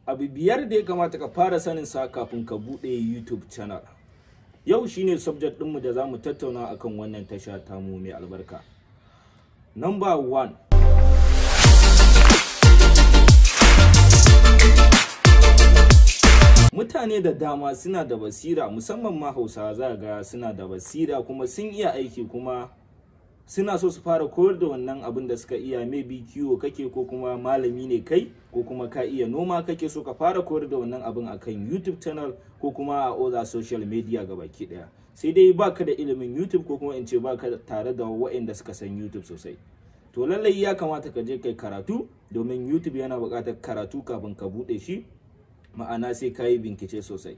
abu biyar da ya kamata ka fara sanin sa kafin ka bude YouTube channel. Yau shine subject ɗinmu da zamu tattauna akan wannan tasha tamu mai albarka. Number 1. Mutane da dama suna da basira, musamman ma Hausawa za ga suna da basira kuma sun iya aiki, kuma suna so su fara koyar da wannan abin da suka iya. Maybe kiwo kake, ko kuma malami ne kai, ko kuma ka iya noma kake so ka fara koyar da wannan abin akan YouTube channel ko kuma a other social media gabaki daya. Sai dai baka da ilimin YouTube, ko kuma in ce baka tare da waɗanda suka san YouTube sosai. To lallai ya kamata ka je kai karatu, domin YouTube yana buƙatar karatu kafin ka bude shi. Ma'ana sai ka yi bincike sosai.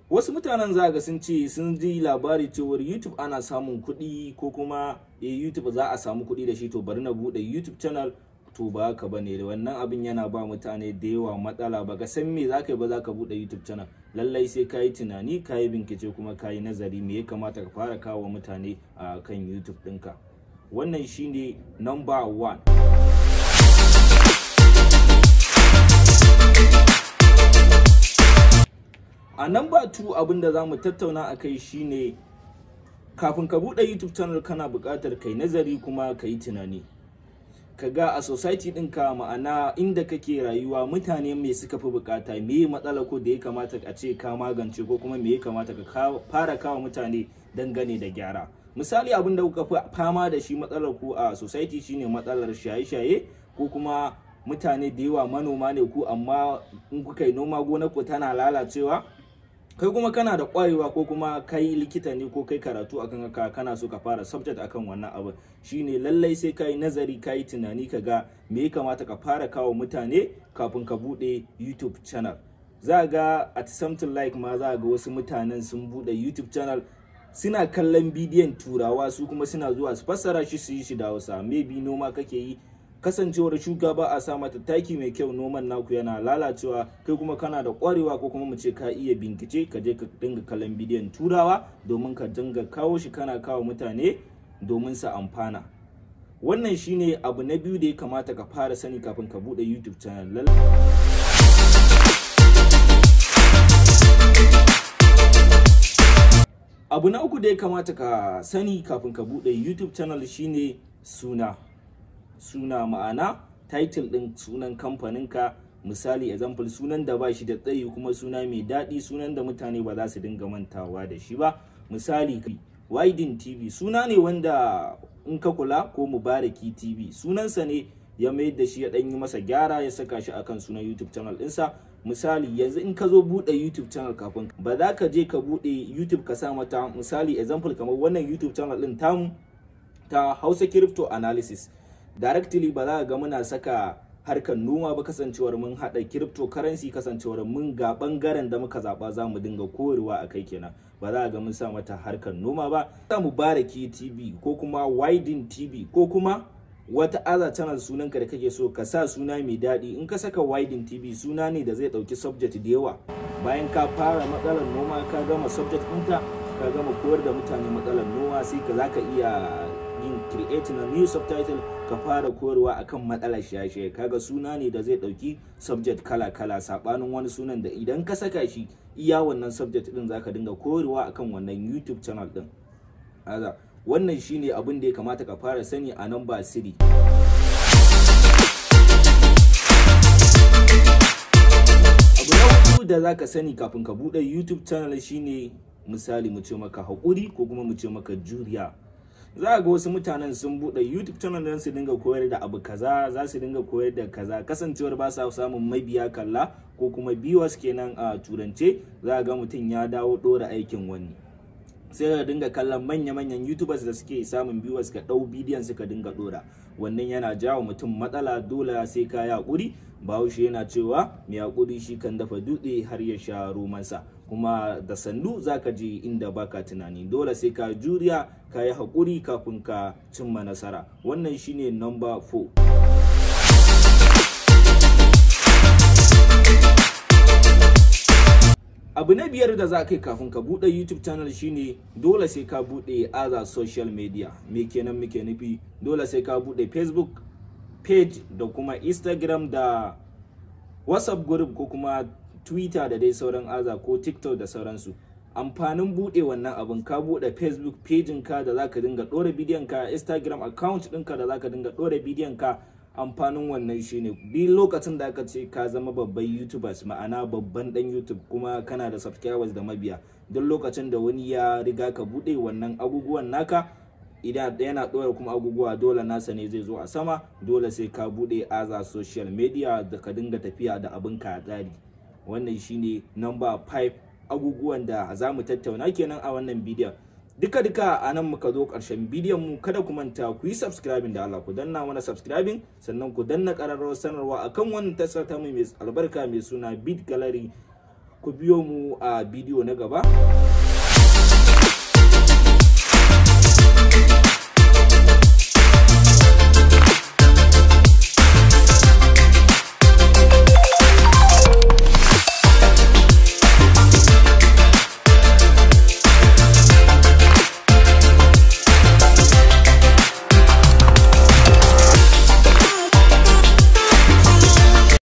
Wasu mutanen za ga sun ce sun ji labari cewar YouTube ana samun kuɗi, ko kuma YouTube za a samu kuɗi da shi, to bari na buɗe YouTube channel. To ba haka bane, wannan abin yana ba mutane da yawa matsala. Baka san me za ka yi ba za ka buɗe YouTube channel. Lallai sai ka yi tunani, ka yi bincike, kuma ka yi nazari me ya kamata ka fara kawo mutane a kan YouTube ɗinka. Wannan shine number 1. A number 2 abinda za mu tattauna a kai shine, kafin ka buɗe YouTube channel kana buƙatar kai nazari kuma ka yi tunani. Ka ga a society ɗinka, ma'ana inda kake rayuwa, mutane me suka fi buƙata, me matsala ko da ya kamata a ce ka magance, ko kuma me ya kamata ka fara kawo mutane dangane da gyara. Misali, abin da kuka fi fama da shi matsalar ku a society shine matsalar shaye-shaye, ko kuma mutane da yawa manoma ne ku, amma in kuka yi noma gonar ku tana lalacewa. Kai kuma kana da ƙwarewa, ko kuma kai likita ne, ko kai karatu akan haka, kana so ka fara subject akan wannan abu. Shine lallai sai kai nazari, kai tunani, ka ga me ya kamata ka fara kawo mutane kafin ka bude YouTube channel. Za ga at something like ma za ga wasu mutanen sun bude YouTube channel, suna kallon bidiyon turawa, su kuma suna zuwa su fassara shi su yi shi da Hausa. Maybe noma kake yi, kasancewar shuka ba a sa mata taki mai kyau, noman naku yana lalacewa. Kai kuma kana da ƙwarewa, ko kuma mu ce ka iya bincike, ka je ka dinga kallon bidiyon turawa domin ka dinga kawo shi, kana kawo mutane domin su amfana. Wannan shine abu na biyu da ya kamata ka fara sani kafin ka bude YouTube channel. Abu na uku da ya kamata ka sani kafin ka bude YouTube channel shine suna. Ma'ana title ɗin sunan kamfaninka. Misali, example, sunan da ba shi da tsayi, kuma suna mai daɗi, sunan da mutane ba za su dinga mantawa da shi ba. Misali, Widen TV suna ne wanda in ka kula, ko Mubaraki TV sunansa ne ya mayar da shi, ya ɗan yi masa gyara, ya saka shi akan sunan YouTube channel ɗinsa. Misali, yanzu in ka zo buɗe YouTube channel, kafin ba za ka je ka buɗe YouTube ka sa mata, misali example, kamar wannan YouTube channel ɗin tamu ta Hausa Crypto Analysis. Directly ba za ga muna saka harkar noma ba, kasancewar mun haɗa cryptocurrency, kasancewar mun ga ɓangaren da muka zaɓa za mu dinga koyarwa a kai kenan. Ba za ga mun sa mata harkar noma ba. Ta Mubaraki TV, ko kuma Widen TV, ko kuma wata other channel sunanka da kake so ka sa suna mai daɗi. In ka saka Widen TV, suna ne da zai ɗauki subject da yawa. Bayan ka fara matsalar noma, ka gama subject ɗinka, ka gama koyar da mutane matsalar noma, sai ka za ka iya yin creating a new subtitle, ka fara koyarwa akan matsalar shaye-shaye. Kaga suna ne da zai dauki subject kala-kala, sabanin wani sunan da idan ka saka shi iya wannan subject din zaka dinga koyarwa akan wannan YouTube channel din. Wannan shine abin da ya kamata ka fara sani a number 3. Abu na uku da zaka sani kafin ka bude YouTube channel shine, misali, mu ce maka haƙuri, ko kuma mu ce maka juriya. Za ga wasu mutanen sun bude YouTube channel don su dinga koyar da abu kaza, za su dinga koyar da kaza, kasancewar ba sa samun mabiya kalla, ko kuma viewers kenan a turance. Za ga mutum ya dawo dora aikin wani, sai ka dinga kallon manya-manyan YouTubers da suke samun viewers, ka dau bidiyon suka dinga dora. Wannan yana jawo mutum matsala. Dole sai ka yi hakuri. Bahaushe yana cewa mai hakuri shi kan dafa dutse har ya sha romansa, kuma da sannu zaka je inda baka tunani. Dole sai ka juriya, ka yi hakuri kafin ka cimma nasara. Wannan shine number 4. Abu na biyar da za ka yi kafin ka bude YouTube channel shine, dole sai ka bude other social media. Me kenan muke nufi? Dole sai ka bude Facebook page, da kuma Instagram, da WhatsApp group ko kuma Twitter da dai sauran aza ko TikTok da sauransu. Amfanin bude wannan abin, ka bude Facebook page ka da zaka dinga dora bidiyon ka, Instagram account ɗinka da zaka dinga dora bidiyon ka. Amfanin wannan shine duk lokacin da aka ce ka zama babban YouTubers, ma'ana babban dan YouTube kuma kana da subscribers da mabiya, duk lokacin da wani ya riga ka bude wannan abubuwan naka, idan yana dora kuma abubuwa dole nasa ne zai zo a sama, dole sai ka bude aza social media da ka dinga tafiya da abin ka tsari. Wannan shine number 5 abubuwan da za mu tattauna kenan a wannan bidiyon. Duka a nan muka zo ƙarshen bidiyon mu. Kada ku manta ku yi subscribing da Allah, ku danna mana subscribing, sannan ku danna ƙararrawar sanarwa akan wannan tasha ta mu mai albarka mai suna Bit Gallery. Ku biyo mu a bidiyo na gaba.